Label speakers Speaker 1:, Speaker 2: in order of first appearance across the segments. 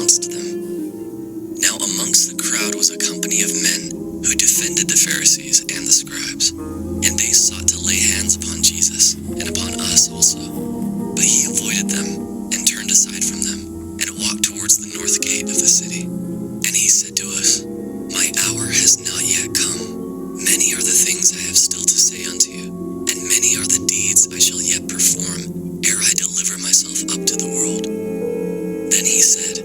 Speaker 1: denounced them. Now amongst the crowd was a company of men who defended the Pharisees and the scribes, and they sought to lay hands upon Jesus and upon us also. But he avoided them and turned aside from them and walked towards the north gate of the city. And he said to us, "My hour has not yet come. Many are the things I have still to say unto you, and many are the deeds I shall yet perform ere I deliver myself up to the world." Then he said,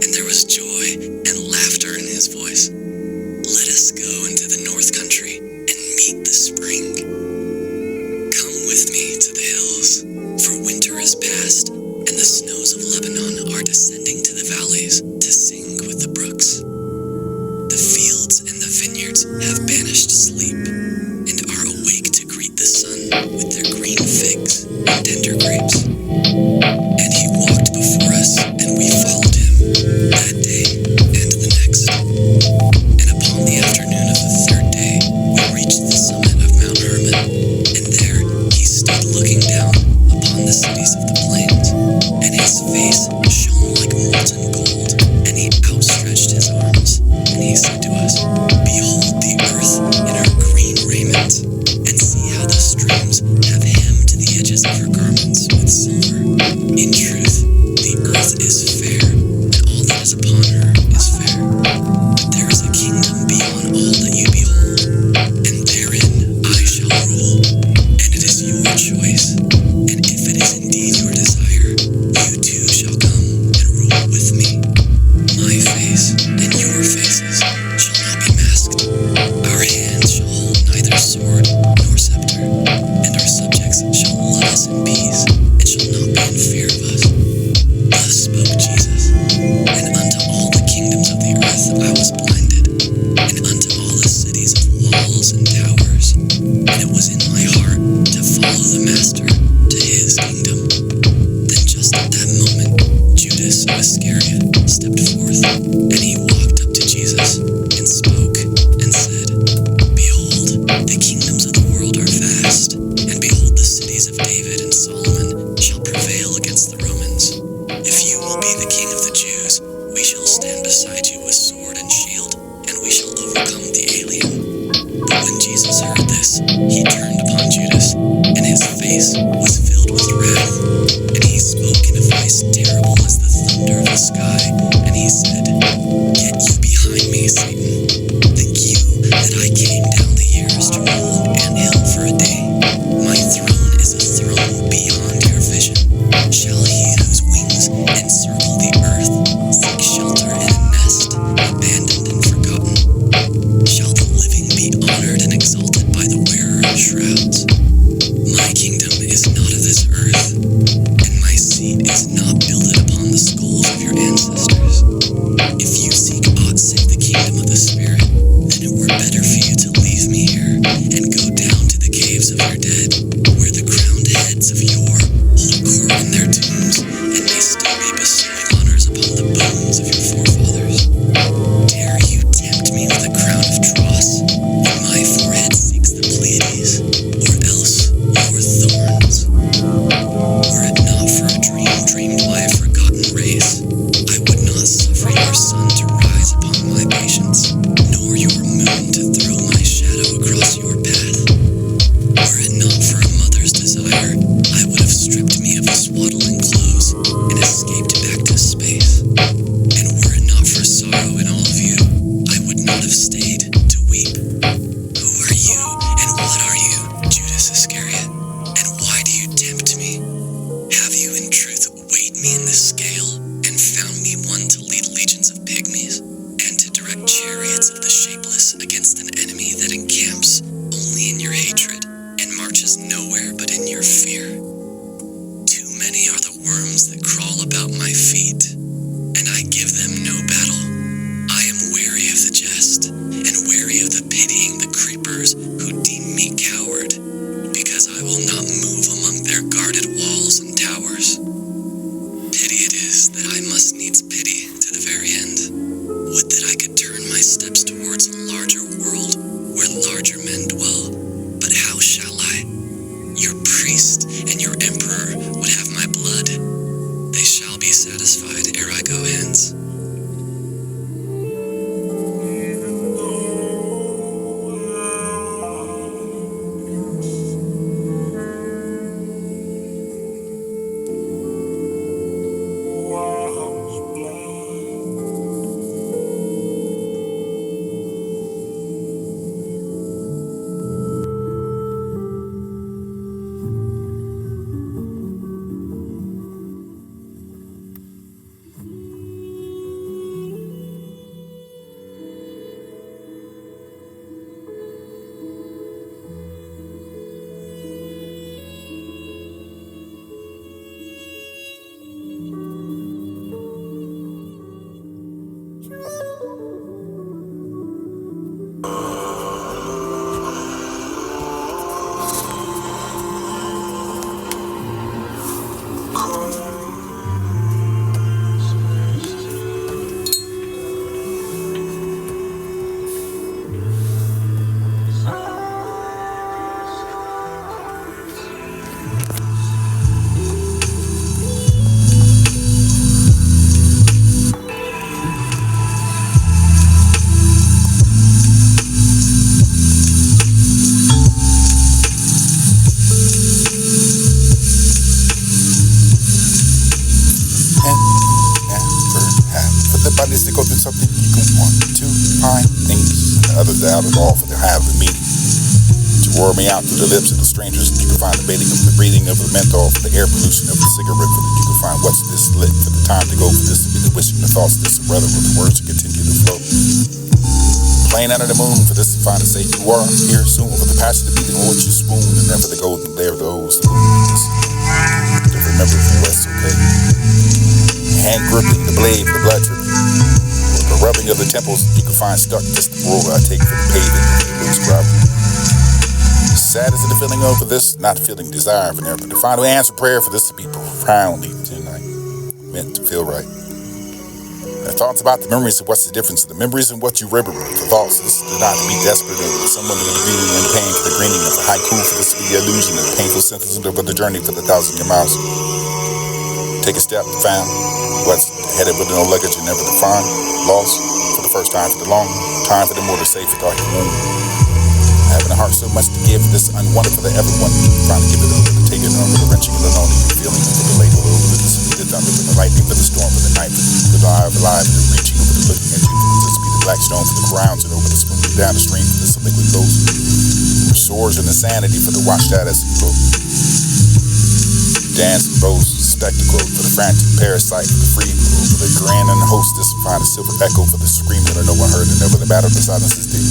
Speaker 1: and there was joy and laughter in his voice, "Let us go into the north country and meet the spring. Come with me to the hills, for winter is past, and the snows of Lebanon are descending to the valleys to sing with the brooks. The fields and the vineyards have banished sleep, and are awake to greet the sun with their green figs and tender grapes." And he walked before us, and we followed him that day and the next. And upon the afternoon of the third day, we reached the summit of Mount Hermon, and there he stood looking down upon the cities of the plains, and his face shone like molten gold, and he outstretched his arms, and he said to us, "Behold the earth in her green raiment, and see how the streams have hemmed the edges of her garments with silver. In truth, the earth is fair, and all that is upon her is fair. But there is a kingdom beyond all that you behold, and therein I shall rule, and it is your choice. And if it is indeed your desire, you too shall come and rule with me. My face and your faces shall not be masked. Our hands shall hold neither sword nor scepter, and our subjects shall love us in peace, and shall not be in fear of us." Thus spoke Jesus. And unto all the kingdoms of the earth I was blinded, and unto all the cities of walls and towers. And it was in my heart to follow the Master to his kingdom. Then just at that moment, Judas Iscariot stepped forth, and he walked up to Jesus and spoke and said, "Behold, the kingdoms of the world are vast, and behold, the cities of David and Solomon shall prevail against the Romans. If you will be the king of the Jews, we shall stand beside you with sword and shield, and we shall overcome the alien." But when Jesus heard this, he turned upon Judas, and his face was filled with wrath. And he spoke in a voice terrible as the thunder of the sky, and he said, "Get you behind me, Satan. Think you that I came down the years to rule an anthill for a day? My throne is a throne beyond your vision. Shall he whose wings encircle the earth seek shelter in a nest, abandoned and forgotten? Shall the living be honored and exalted by the wearer of shrouds? My kingdom is not of this earth, and my seat is not builded upon the skulls of your ancestors. If you seek aught save the kingdom of the
Speaker 2: without it all for the have of meaning. To roar me out through the lips of the strangers, you can find the baiting of the breathing of the menthol, for the air pollution of the cigarette, for that you can find what's this lit, for the time to go, for this to be the wishing, the thoughts, this brother, with the words to continue to flow. Playing under the moon, for this to find and say you are here soon, for the passion to beating on what you spoon, and never the golden layer of those to remember from West, okay? Hand gripping the blade for the blood dripping, or the rubbing of the temples you can find stuck, just the road I take for the paving of the loose gravel. Sad is it the feeling of for this, not feeling desire for never, but to find an answer prayer for this to be profoundly tonight, meant to feel right. The thoughts about the memories of what's the difference of the memories and what you remember. The thoughts is not to be desperate of someone to be in pain for the greening of the haiku, for this to be the illusion of the painful synthesis of the journey for the 1,000 miles. Take a step, found what's headed with no luggage and never defined, lost for the first time, for the long time, for the more to say for dark and moon. Having a heart so much to give, this unwanted for the everyone, trying to give it over, to take it over, the wrenching of the lonely, feeling for the label over, the thunder, for the lightning, for the storm, for the night, for the eye of the live, the reaching over, the looking at you, for this be the black stone, for the grounds, and over the swimming down the stream, for this liquid ghost, for swords and insanity, for the watched out as it goes. Dance and boast, spectacle, for the frantic parasite, for the free, for the grand and the hostess, find a silver echo, for the scream that no one heard, and never the battle, the silence is deep.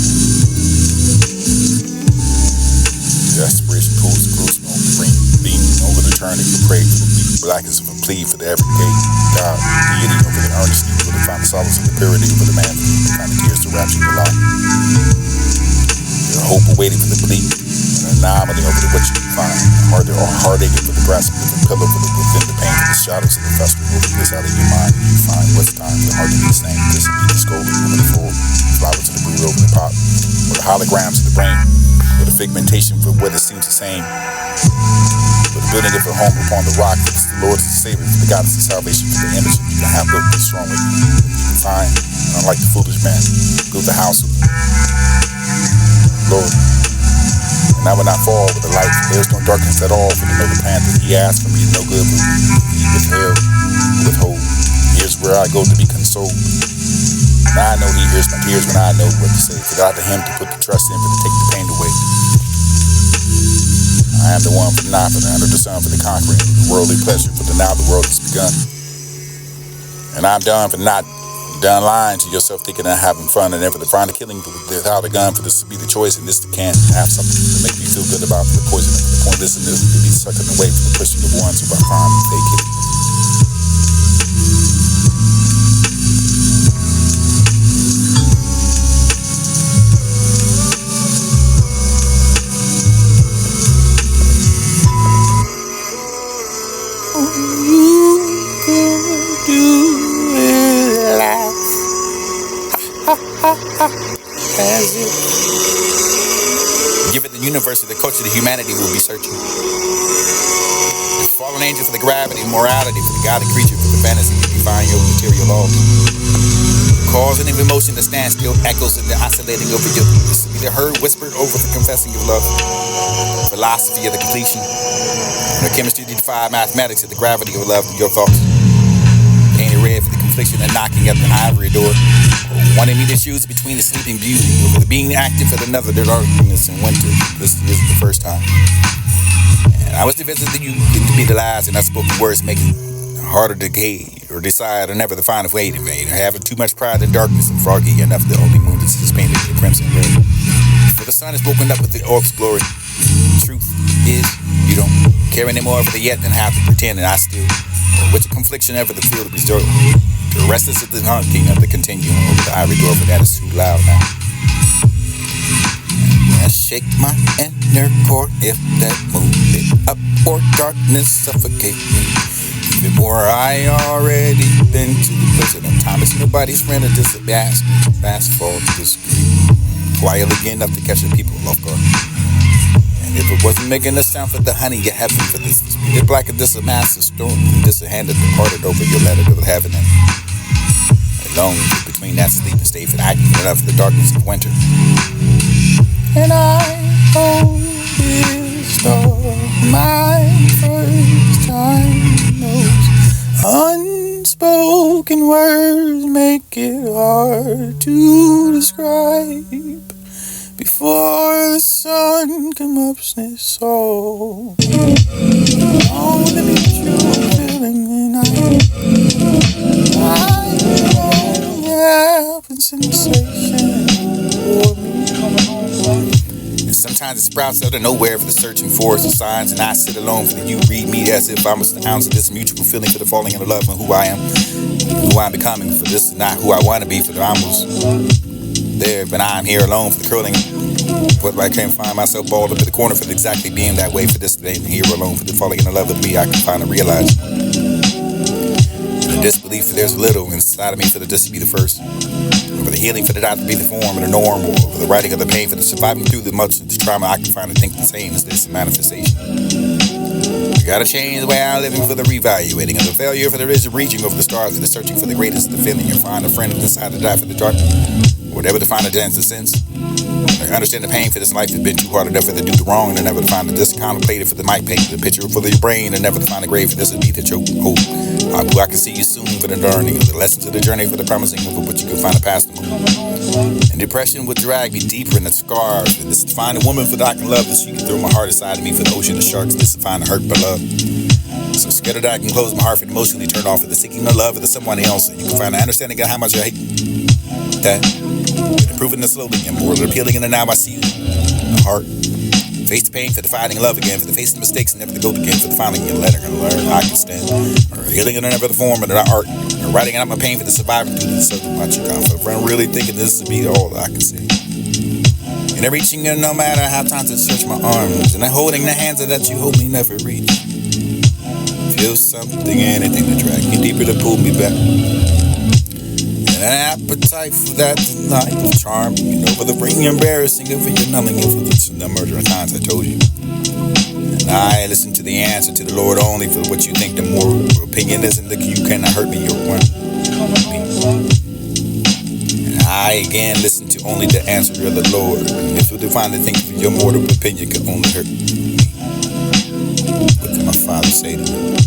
Speaker 2: Desperation pulls the gruesome over the ring, beaming over the turning, the prey for the deep blackness of a plea for the everyday God, deity over the earnestness, for the find the solace of the purity over the man, the kind of tears to rapture the light. The hope awaiting for the bleak, an anomaly over the what you can find, heartache for the grasping of the pillow, for the within the pain, for the shadows of the festival, over this out of your mind, and you find what's time for the heart to be the same, this will be the scolding over the floor, flowers of the brood over the pot, or the holograms of the brain. For the figmentation for what it seems the same. For the building of a home upon the rock, for the Lord is the Savior, for the goddess of salvation, for the image you can have built be strong with you. You can find, and unlike the foolish man, build the house of the Lord. And I will not fall with the light, there is no darkness at all, for to know the plan that he asked for me to no good, but he withheld, withhold. Here's where I go to be consoled. Now I know he hears my tears when I know what to say. For God to him to put the trust in, for to take the pain away. I am the one for the not, for the under the sun, for the conquering, the worldly pleasure, for the now the world has begun. And I'm done for not done lying to yourself, thinking of having fun, and never to find a killing without a gun, for this to be the choice, and this to can't have something to make me feel good about the poison, for the pointless, and this to be sucking away for the pushing of ones who I find vacant. Given the universe of the culture, the humanity will be searching. The fallen angel for the gravity, morality for the God, the creature for the fantasy to define your material laws. Cause and emotion that stands still, echoes in the oscillating over your lips. Either heard, whispered over the confessing of love. Philosophy of the completion. The chemistry to defy mathematics of the gravity of love in your thoughts. Painted red for the confliction and knocking at the ivory door. Wanting me to choose between the sleeping beauty over the being active for another, the darkness in winter. This is the first time. And I was to visit you to be the lies and unspoken words, making it harder to gauge or decide or never to find a way to invade. Or having too much pride in darkness and foggy enough, the only moon is painted in crimson red. For the sun is woken up with the orb's glory. Truth is, you don't care anymore for the yet than have to pretend, and I still, with the confliction ever the field of resort. The restless of the honking of the continuum over the ivory door, but that is too loud now. And I shake my inner core if that moon lit up or darkness suffocate me. Even more, I already been to the prison of time. It's nobody's friend and just a fast fall to the screen. Quietly enough to catch the people off guard. And if it wasn't making a sound for the honey, you heaven for this. You're black and this a massive storm, and this a hand that departed over your letter to heaven. Alone between that sleep and stay for acting enough for the darkness of winter. And I hold this star, my first time. Those unspoken words make it hard to describe. before the sun come up, so I wanna meet you feeling the night. I have a sensation for me. And sometimes it sprouts out of nowhere for the searching for some signs, and I sit alone for the you read me as if I'm an ounce of this mutual feeling for the falling in love and who I am, who I'm becoming. For this is not who I want to be, for the almost there, but I'm here alone for the curling. But I can't find myself balled up in the corner for exactly being that way. For this today, and here alone for the falling in love with me, I can finally realize the disbelief for there's little inside of me for this to be the first. For the healing for the not to be the form or the norm, or for the writing of the pain, for the surviving through the much of the trauma, I can finally think the same as this manifestation. I gotta change the way I'm living for the reevaluating of the failure, for the reaching over the stars, for the searching for the greatest, the feeling you find a friend inside to die for the dark, whatever to find a dance of sense. I understand the pain for this life has been too hard enough for the do the wrong, and never to find the discontemplated for the mic paint, the picture for your brain, and never to find a grave for this would be the choke. Hope I can see you soon for the learning of the lessons of the journey, for the promising of what you can find a past to move. And depression would drag me deeper in the scars. For this to find a woman for that I can love, that she can throw my heart aside of me for the ocean of sharks. This to find a hurt but love. So scared that I can close my heart for the emotionally turned off for the seeking of love of the someone else. And you can find an understanding of how much I hate that. Improving the slowly and more appealing in the now I see you. The heart. Face the pain for the finding love again, for the facing mistakes and never to go again, for the finding your letter and learn I can stand. Or healing in never the form of the art. Or writing out my pain for the surviving through the subject much you got. For a friend really thinking this would be all that I can see. And I'm reaching in no matter how times I stretch my arms. And I'm holding the hands that you hold me never reach. Feel something, anything to drag me deeper to pull me back. And an appetite for that tonight will charm me. Over the bring embarrassing of your numbing influence and the murder of times I told you. And I listen to the answer to the Lord only for what you think the more opinion is, and you cannot hurt me, you're one. And I again listen to only the answer of the Lord. And if you define the thing for your mortal opinion can only hurt me. What did my father say to me?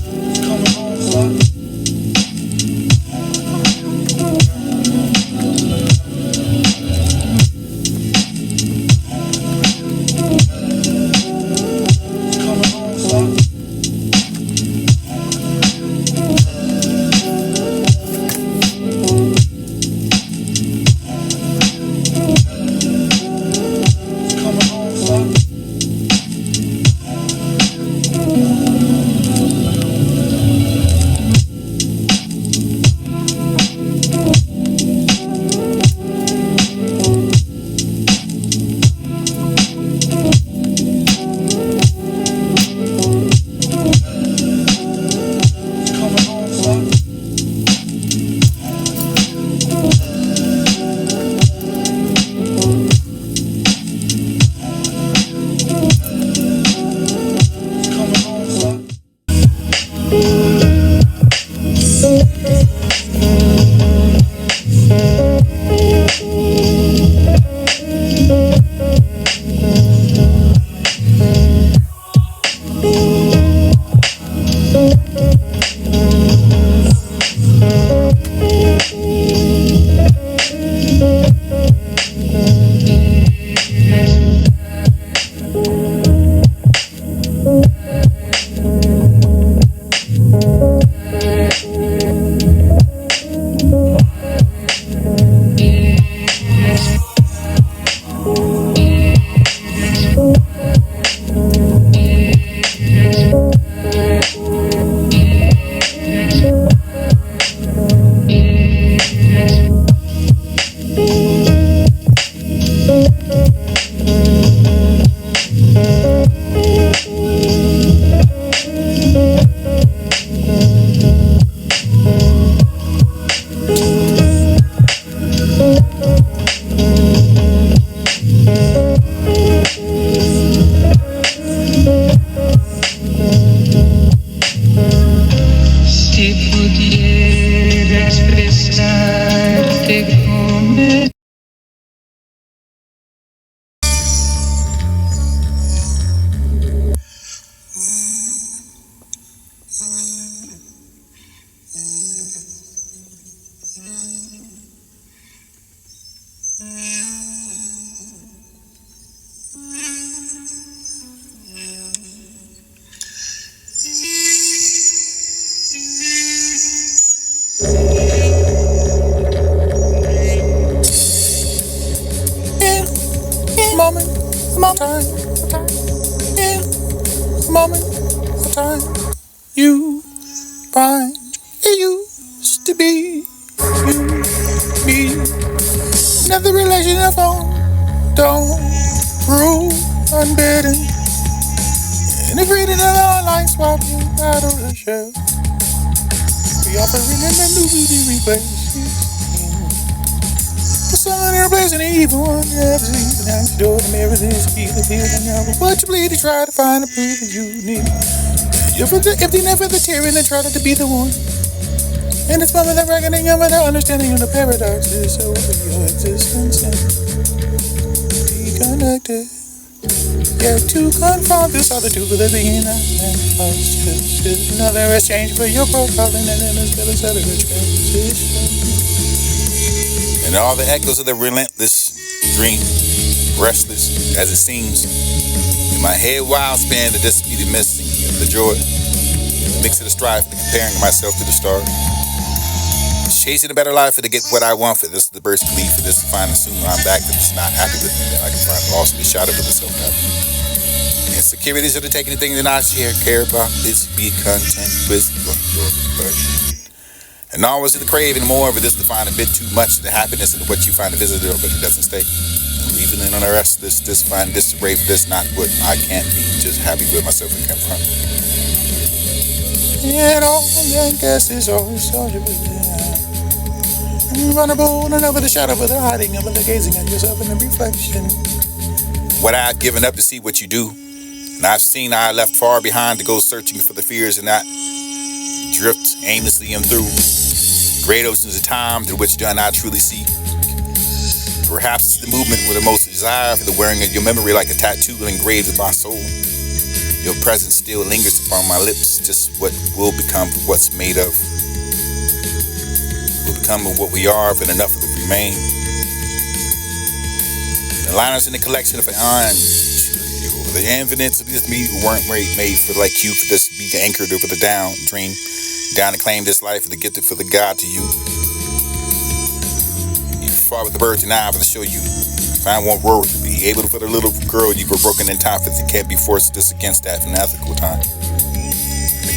Speaker 2: time, in a moment of time, you find it used to be you, me. Another relation of phone, don't rule unbidden. And if reading an online swap, you out of the shelf. We offering in the new beauty replaces. The sun replacing the evil one. You have to see the next door to mirror this, feel the feeling of what you bleed to try to find a proof that you need. If they never the tearing and try to be the one. And it's moment of reckoning and without understanding of the paradoxes over your existence and be connected. Yet to confront this solitude with a being I am lost. Just another exchange for your profile and then as well as other transition. And all the echoes of the relentless dream, restless as it seems. In my head wild span, the disputed missing of the joy. Mix of the strife, the comparing myself to the stars. Chasing a better life for to get what I want for this is the burst belief for this to find as soon as I'm back that it's not happy with me, then I can find lost be shot up with the self-doubt. Insecurities are to take anything that I share, care about, this be content with your burden. And always the craving more of this to find a bit too much of the happiness of what you find a visitor, but it doesn't stay. And even in on the rest of this find this brave, this not what I can't be, just happy with myself and confront. And all the guesses always soldier with vulnerable and over the shadow of the hiding of the gazing at yourself in the reflection. What I've given up to see what you do, and I've seen I left far behind to go searching for the fears and not drift aimlessly and through great oceans of time through which do I not truly see. Perhaps the movement with the most desire for the wearing of your memory like a tattoo engraved in my soul. Your presence still lingers upon my lips, just what will become what's made of. Become of what we are, if enough of it remain. The liners in the collection of iron, the infinite of this me who weren't made for like you, for this to be anchored over the down dream, down to claim this life, to get it for the God to you. You fought with the birds and I for to show you. Find one word to be able to for the little girl you were broken in time, for you can't be forced this against that in ethical time.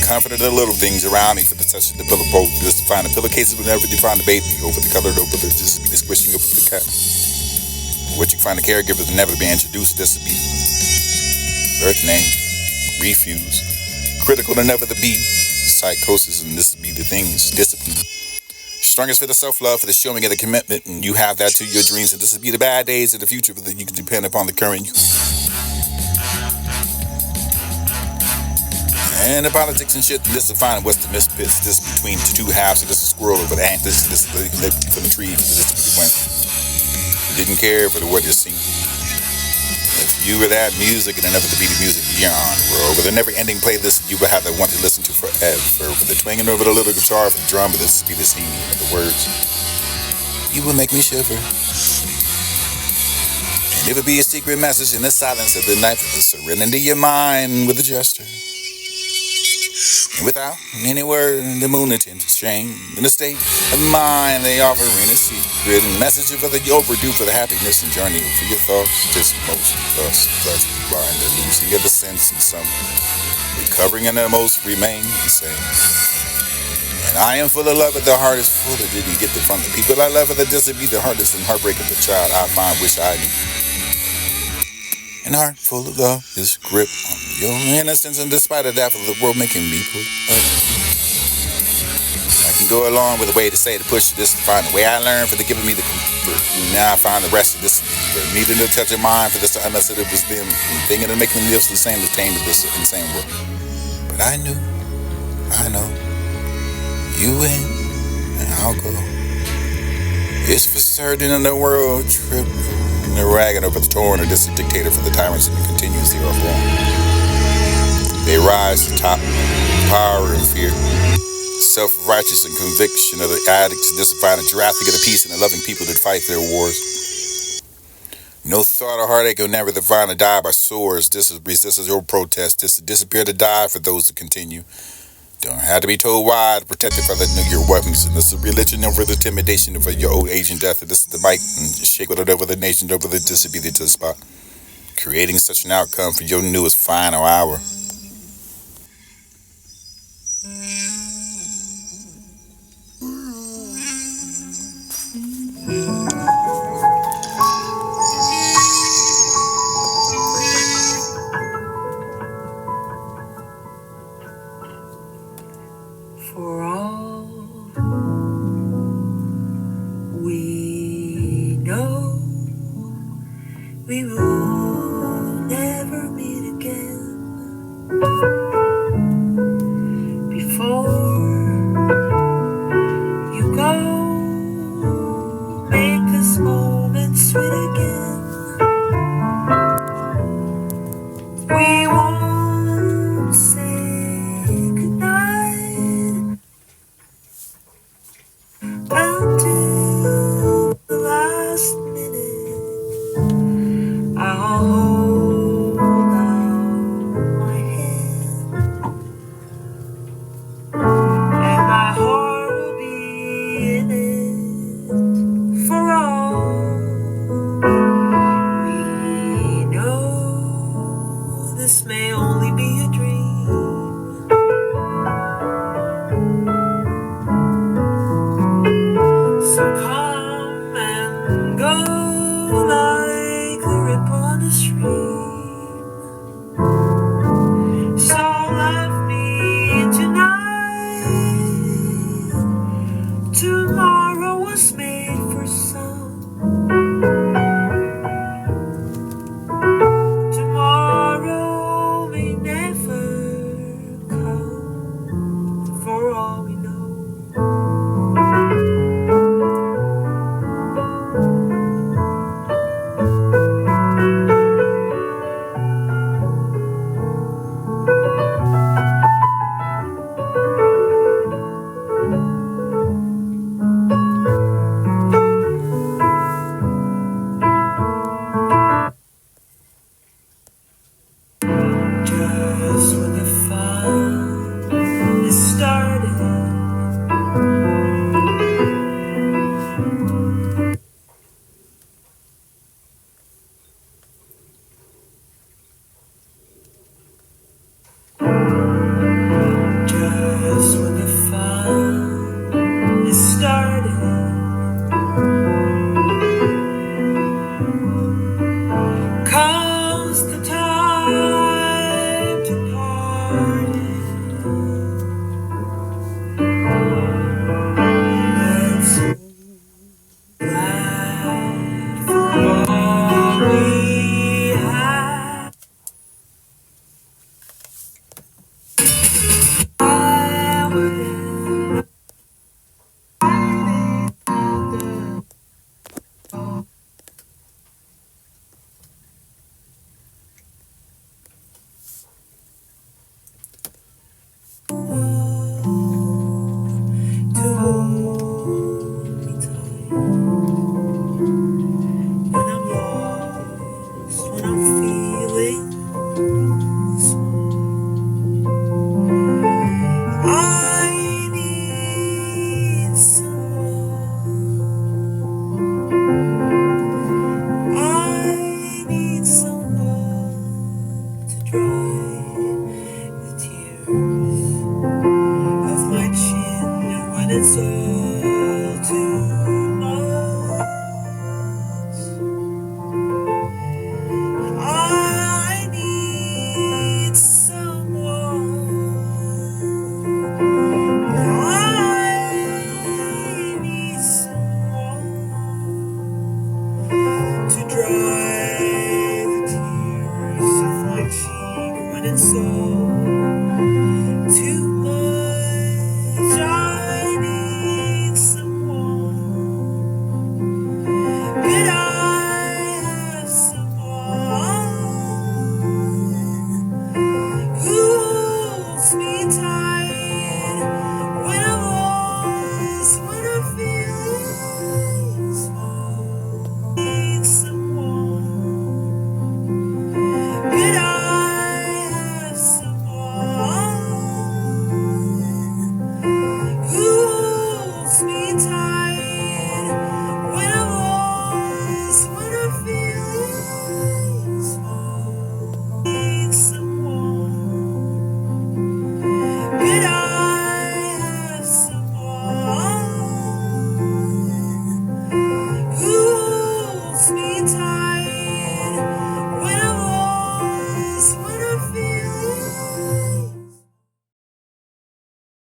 Speaker 2: Comfort of the little things around me for the touch of the pillow boat. Just to find the pillowcases whenever you find the baby over the colored over the just be the squishing over the cat. What you find the caregiver to never be introduced. This to be birth name, refuse, critical to never to be psychosis, and this to be the things discipline. Strongest for the self-love, for the showing of the commitment, and you have that to your dreams. And this will be the bad days of the future, but you can depend upon the current you. And the politics and shit, this is fine. What's the misfits? This between the two halves. So this is squirrel over the ant. This is the lip from the tree. This is went. Didn't care for the word you sing. If you were that music and never to be the music beyond, bro. With a never-ending playlist, you would have to want to listen to forever. With the twanging over the little guitar for the drum, but this would be the scene of the words. You will make me shiver. And it would be a secret message in the silence of the night for the serenity of your mind with a gesture. And without any word, the moon attends to strain. In a state of mind, they offer in a secret and message for the overdue for the happiness and journey for your thoughts, this motion, thus, blind, the losing of the sense in some, recovering and the most remain the same. And I am full of love, but the heart is full of didn't get it from the people I love, but the this would be the hardest and heartbreak of the child I find, wish I knew. And heart full of love is grip on your innocence, and despite of that, for the world making me put up. I can go along with the way to say to push this to find the way I learned for the giving me the comfort. Now I find the rest of this needing to touch of mind for this to unless it was them thinking of making me the same to tame to this insane world. But I know, you win and I'll go. It's for certain in the world trip. And they're ragging over the torn or distant dictator for the tyrants and the continuously are born. They rise to top, power and fear, self-righteous and conviction of the addicts, disifying and drafting of the peace and the loving people that fight their wars. No thought or heartache will never define to die by swords. This is your protest. This is disappear to die for those to continue. Don't have to be told why to protect it for your weapons. And this is religion over the intimidation of your old age and death. And this is the mic and shake it over the nation over the disability to the spot. creating such an outcome for your newest final hour.
Speaker 3: For all we know, we will